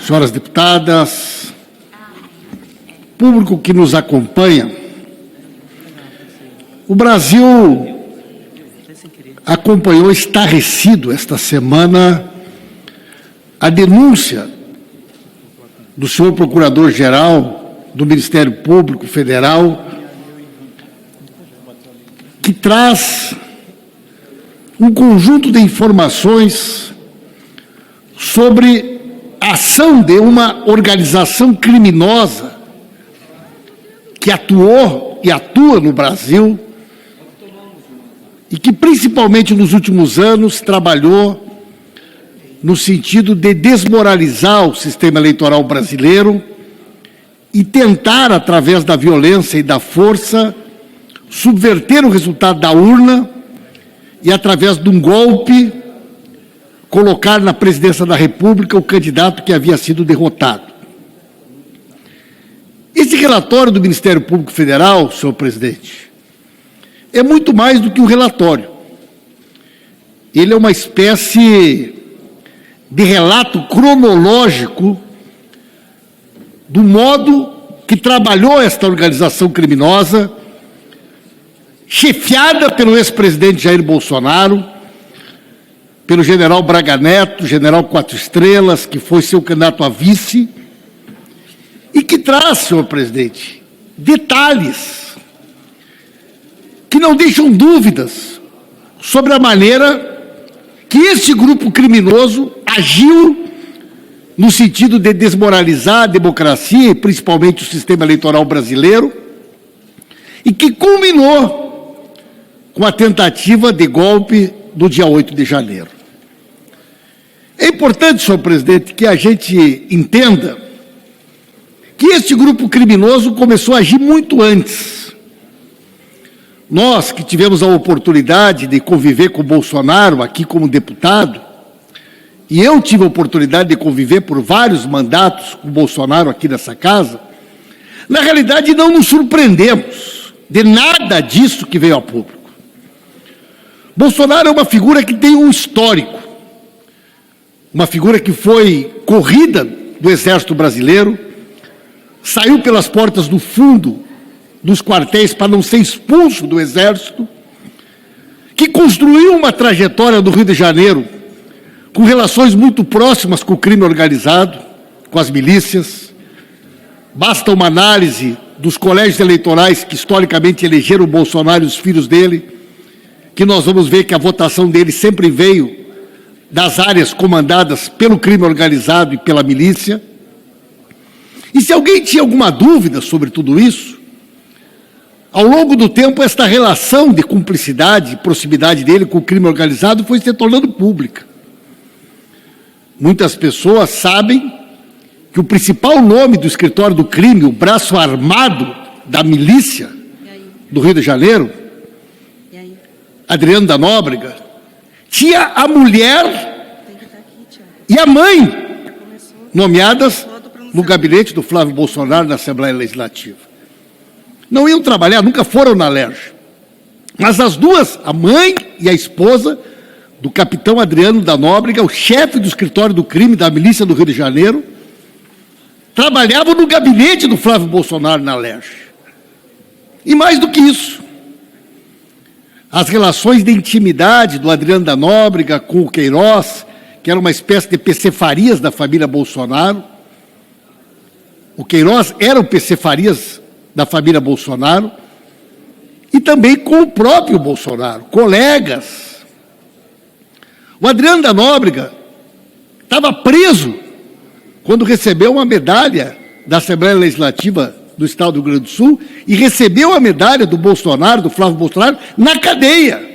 senhoras deputadas, público que nos acompanha, o Brasil acompanhou estarrecido esta semana a denúncia do senhor Procurador-Geral do Ministério Público Federal, que traz um conjunto de informações sobre a ação de uma organização criminosa que atuou e atua no Brasil e que, principalmente nos últimos anos, trabalhou no sentido de desmoralizar o sistema eleitoral brasileiro e tentar, através da violência e da força, subverter o resultado da urna e, através de um golpe, colocar na presidência da República o candidato que havia sido derrotado. Esse relatório do Ministério Público Federal, senhor presidente, é muito mais do que um relatório. Ele é uma espécie de relato cronológico do modo que trabalhou esta organização criminosa, chefiada pelo ex-presidente Jair Bolsonaro, pelo general Braga Neto, general Quatro Estrelas, que foi seu candidato a vice, e que traz, senhor presidente, detalhes que não deixam dúvidas sobre a maneira que este grupo criminoso agiu no sentido de desmoralizar a democracia, e principalmente o sistema eleitoral brasileiro, e que culminou com a tentativa de golpe do dia 8 de janeiro. É importante, senhor presidente, que a gente entenda que este grupo criminoso começou a agir muito antes. Nós que tivemos a oportunidade de conviver com o Bolsonaro aqui como deputado, e eu tive a oportunidade de conviver por vários mandatos com o Bolsonaro aqui nessa casa, na realidade não nos surpreendemos de nada disso que veio a público. Bolsonaro é uma figura que tem um histórico, uma figura que foi corrida do Exército Brasileiro, saiu pelas portas do fundo dos quartéis para não ser expulso do Exército, que construiu uma trajetória do Rio de Janeiro com relações muito próximas com o crime organizado, com as milícias. Basta uma análise dos colégios eleitorais que historicamente elegeram o Bolsonaro e os filhos dele, que nós vamos ver que a votação dele sempre veio das áreas comandadas pelo crime organizado e pela milícia. E se alguém tinha alguma dúvida sobre tudo isso, ao longo do tempo esta relação de cumplicidade e proximidade dele com o crime organizado foi se tornando pública. Muitas pessoas sabem que o principal nome do escritório do crime, o braço armado da milícia do Rio de Janeiro, Adriano da Nóbrega, tinha a mulher e a mãe nomeadas no gabinete do Flávio Bolsonaro na Assembleia Legislativa. Não iam trabalhar, nunca foram na LERJ. Mas as duas, a mãe e a esposa do capitão Adriano da Nóbrega, o chefe do escritório do crime da milícia do Rio de Janeiro, trabalhavam no gabinete do Flávio Bolsonaro na LERJ. E mais do que isso, as relações de intimidade do Adriano da Nóbrega com o Queiroz, que era uma espécie de PC Farias da família Bolsonaro. O Queiroz era o PC Farias da família Bolsonaro, e também com o próprio Bolsonaro, colegas. O Adriano da Nóbrega estava preso quando recebeu uma medalha da Assembleia Legislativa do Estado do Rio Grande do Sul e recebeu a medalha do Bolsonaro, do Flávio Bolsonaro, na cadeia.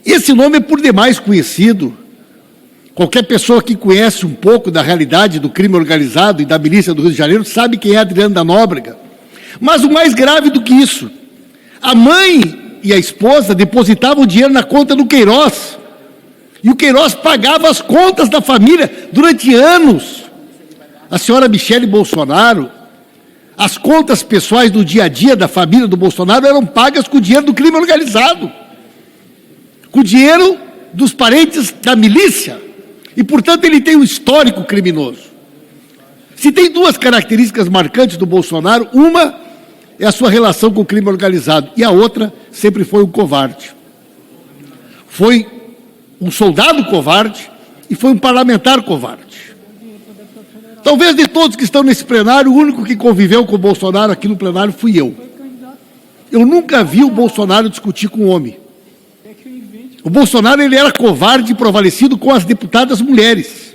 Esse nome é por demais conhecido. Qualquer pessoa que conhece um pouco da realidade do crime organizado e da milícia do Rio de Janeiro sabe quem é Adriano da Nóbrega. Mas o mais grave do que isso, a mãe e a esposa depositavam dinheiro na conta do Queiroz. E o Queiroz pagava as contas da família durante anos. A senhora Michele Bolsonaro, as contas pessoais do dia a dia da família do Bolsonaro eram pagas com o dinheiro do crime organizado, com o dinheiro dos parentes da milícia. E, portanto, ele tem um histórico criminoso. Se tem duas características marcantes do Bolsonaro, uma é a sua relação com o crime organizado e a outra sempre foi um covarde. Foi um soldado covarde e foi um parlamentar covarde. Talvez de todos que estão nesse plenário, o único que conviveu com o Bolsonaro aqui no plenário fui eu. Eu nunca vi o Bolsonaro discutir com um homem. O Bolsonaro ele era covarde e prevalecido com as deputadas mulheres.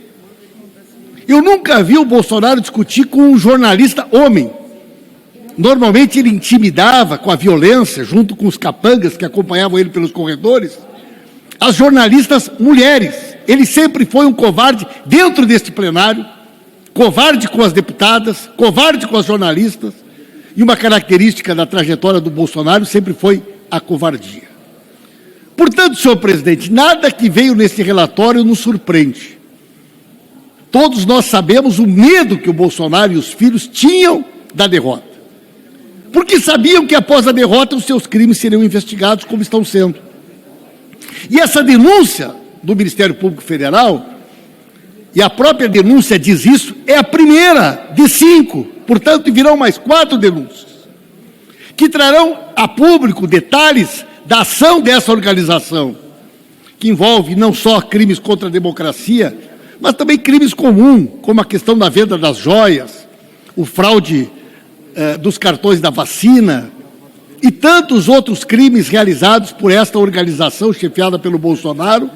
Eu nunca vi o Bolsonaro discutir com um jornalista homem. Normalmente ele intimidava com a violência, junto com os capangas que acompanhavam ele pelos corredores, as jornalistas mulheres. Ele sempre foi um covarde dentro deste plenário, covarde com as deputadas, covarde com as jornalistas, e uma característica da trajetória do Bolsonaro sempre foi a covardia. Portanto, senhor presidente, nada que veio nesse relatório nos surpreende. Todos nós sabemos o medo que o Bolsonaro e os filhos tinham da derrota. Porque sabiam que após a derrota os seus crimes seriam investigados como estão sendo. E essa denúncia do Ministério Público Federal, e a própria denúncia diz isso, é a primeira de 5, portanto virão mais 4 denúncias, que trarão a público detalhes da ação dessa organização, que envolve não só crimes contra a democracia, mas também crimes comuns, como a questão da venda das joias, o fraude dos cartões da vacina e tantos outros crimes realizados por esta organização chefiada pelo Bolsonaro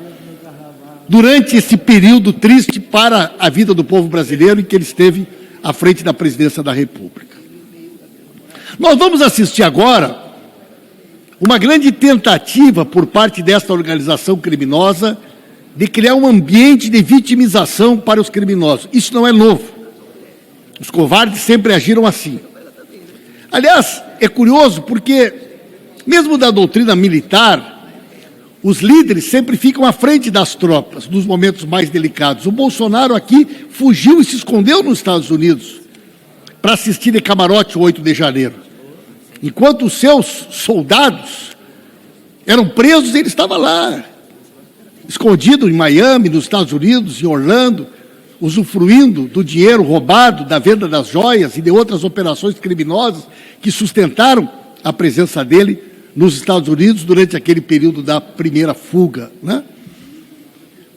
durante esse período triste para a vida do povo brasileiro em que ele esteve à frente da presidência da República. Nós vamos assistir agora uma grande tentativa por parte desta organização criminosa de criar um ambiente de vitimização para os criminosos. Isso não é novo. Os covardes sempre agiram assim. Aliás, é curioso porque, mesmo da doutrina militar, os líderes sempre ficam à frente das tropas nos momentos mais delicados. O Bolsonaro aqui fugiu e se escondeu nos Estados Unidos para assistir de camarote o 8 de janeiro. Enquanto os seus soldados eram presos, ele estava lá, escondido em Miami, nos Estados Unidos, em Orlando, usufruindo do dinheiro roubado, da venda das joias e de outras operações criminosas que sustentaram a presença dele nos Estados Unidos durante aquele período da primeira fuga, né?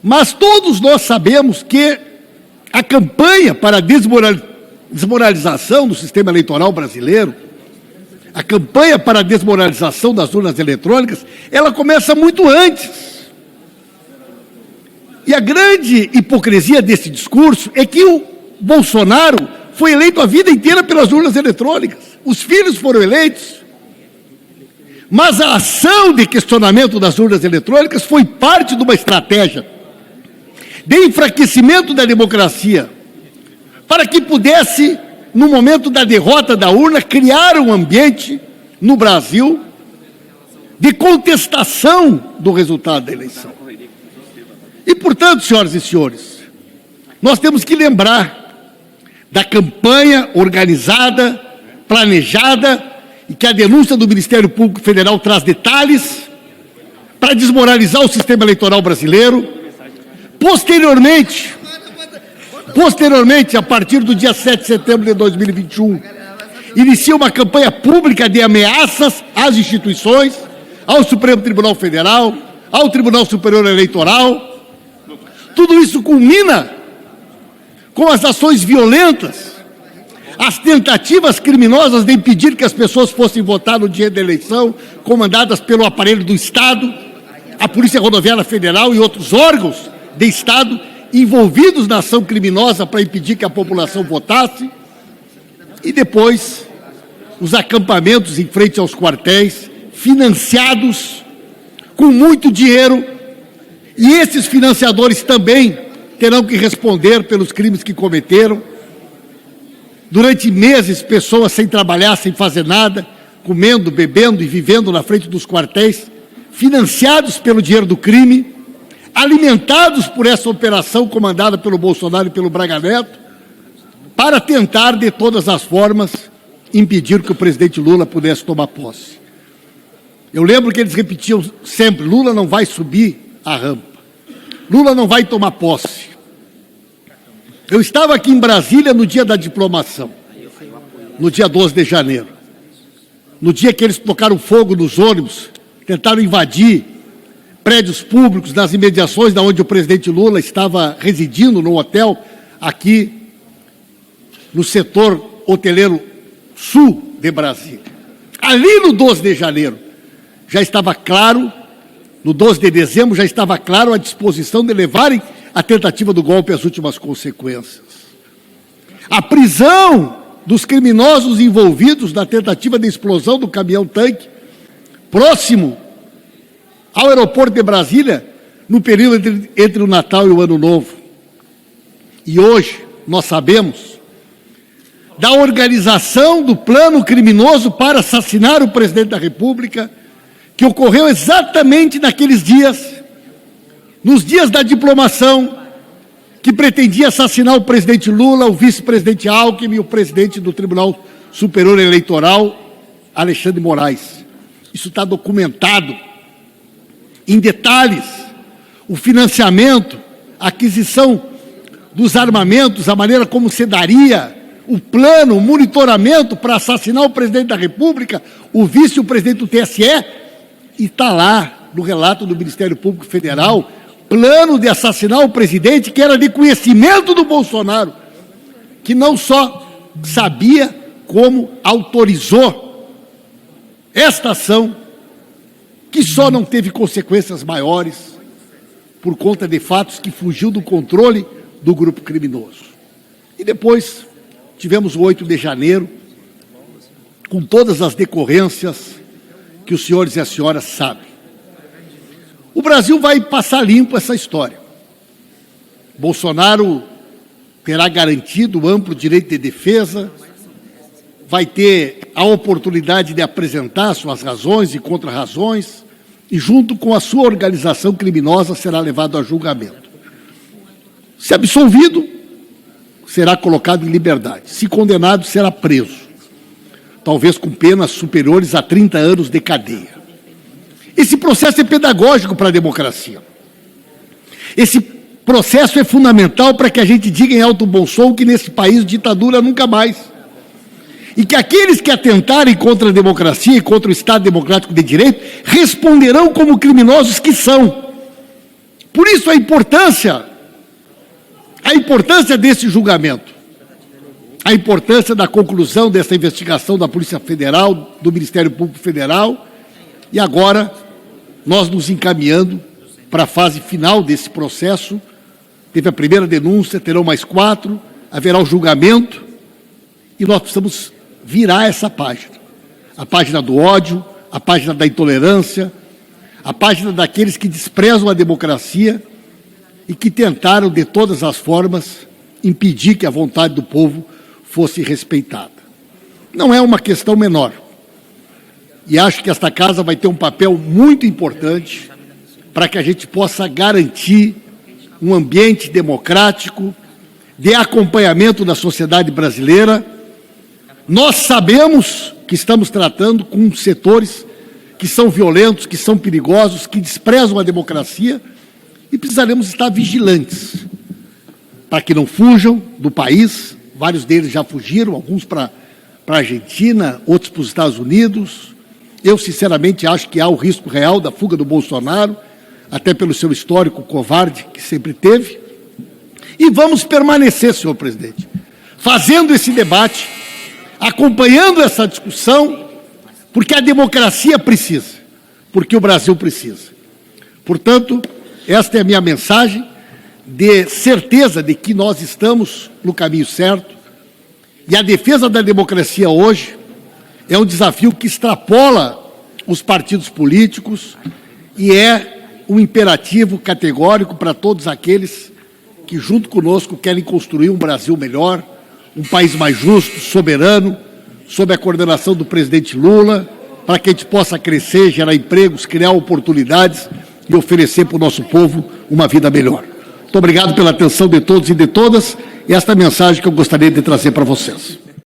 Mas todos nós sabemos que a campanha para a desmoralização do sistema eleitoral brasileiro, a campanha para a desmoralização das urnas eletrônicas, ela começa muito antes. E a grande hipocrisia desse discurso é que o Bolsonaro foi eleito a vida inteira pelas urnas eletrônicas. Os filhos foram eleitos, mas a ação de questionamento das urnas eletrônicas foi parte de uma estratégia de enfraquecimento da democracia, para que pudesse, no momento da derrota da urna, criar um ambiente no Brasil de contestação do resultado da eleição. E, portanto, senhoras e senhores, nós temos que lembrar da campanha organizada, planejada, e que a denúncia do Ministério Público Federal traz detalhes para desmoralizar o sistema eleitoral brasileiro. Posteriormente, a partir do dia 7 de setembro de 2021, inicia uma campanha pública de ameaças às instituições, ao Supremo Tribunal Federal, ao Tribunal Superior Eleitoral. Tudo isso culmina com as ações violentas, as tentativas criminosas de impedir que as pessoas fossem votar no dia da eleição, comandadas pelo aparelho do Estado, a Polícia Rodoviária Federal e outros órgãos de Estado envolvidos na ação criminosa para impedir que a população votasse, e depois os acampamentos em frente aos quartéis, financiados com muito dinheiro. E esses financiadores também terão que responder pelos crimes que cometeram. Durante meses, pessoas sem trabalhar, sem fazer nada, comendo, bebendo e vivendo na frente dos quartéis, financiados pelo dinheiro do crime, alimentados por essa operação comandada pelo Bolsonaro e pelo Braga Neto, para tentar, de todas as formas, impedir que o presidente Lula pudesse tomar posse. Eu lembro que eles repetiam sempre: Lula não vai subir a rampa, Lula não vai tomar posse. Eu estava aqui em Brasília no dia da diplomação, no dia 12 de janeiro, no dia que eles tocaram fogo nos ônibus, tentaram invadir prédios públicos nas imediações da onde o presidente Lula estava residindo, no hotel, aqui no setor hoteleiro sul de Brasília. Ali no 12 de janeiro, já estava claro, no 12 de dezembro, já estava claro a disposição de levarem a tentativa do golpe às últimas consequências. A prisão dos criminosos envolvidos na tentativa de explosão do caminhão-tanque, próximo ao aeroporto de Brasília, no período entre o Natal e o Ano Novo. E hoje, nós sabemos da organização do plano criminoso para assassinar o presidente da República, que ocorreu exatamente naqueles dias, nos dias da diplomação, que pretendia assassinar o presidente Lula, o vice-presidente Alckmin e o presidente do Tribunal Superior Eleitoral, Alexandre Moraes. Isso está documentado em detalhes, o financiamento, a aquisição dos armamentos, a maneira como se daria o plano, o monitoramento para assassinar o presidente da República, o vice e o presidente do TSE, e está lá no relato do Ministério Público Federal, plano de assassinar o presidente que era de conhecimento do Bolsonaro, que não só sabia, como autorizou esta ação, que só não teve consequências maiores por conta de fatos que fugiu do controle do grupo criminoso. E depois tivemos o 8 de janeiro, com todas as decorrências que os senhores e as senhoras sabem. O Brasil vai passar limpo essa história. Bolsonaro terá garantido amplo direito de defesa, vai ter a oportunidade de apresentar suas razões e contra-razões, e junto com a sua organização criminosa será levado a julgamento. Se absolvido, será colocado em liberdade. Se condenado, será preso, talvez com penas superiores a 30 anos de cadeia. Esse processo é pedagógico para a democracia. Esse processo é fundamental para que a gente diga em alto bom som que nesse país ditadura nunca mais. E que aqueles que atentarem contra a democracia e contra o Estado Democrático de Direito responderão como criminosos que são. Por isso a importância desse julgamento, a importância da conclusão dessa investigação da Polícia Federal, do Ministério Público Federal, e agora nós nos encaminhando para a fase final desse processo. Teve a primeira denúncia, terão mais 4, haverá o julgamento, e nós precisamos virar essa página. A página do ódio, a página da intolerância, a página daqueles que desprezam a democracia e que tentaram, de todas as formas, impedir que a vontade do povo fosse respeitada. Não é uma questão menor. E acho que esta casa vai ter um papel muito importante para que a gente possa garantir um ambiente democrático, de acompanhamento da sociedade brasileira. Nós sabemos que estamos tratando com setores que são violentos, que são perigosos, que desprezam a democracia, e precisaremos estar vigilantes para que não fujam do país. Vários deles já fugiram, alguns para a Argentina, outros para os Estados Unidos. Eu, sinceramente, acho que há o risco real da fuga do Bolsonaro, até pelo seu histórico covarde que sempre teve. E vamos permanecer, senhor presidente, fazendo esse debate, acompanhando essa discussão, porque a democracia precisa, porque o Brasil precisa. Portanto, esta é a minha mensagem de certeza de que nós estamos no caminho certo, e a defesa da democracia hoje é um desafio que extrapola os partidos políticos e é um imperativo categórico para todos aqueles que, junto conosco, querem construir um Brasil melhor, um país mais justo, soberano, sob a coordenação do presidente Lula, para que a gente possa crescer, gerar empregos, criar oportunidades e oferecer para o nosso povo uma vida melhor. Muito obrigado pela atenção de todos e de todas, e esta é a mensagem que eu gostaria de trazer para vocês.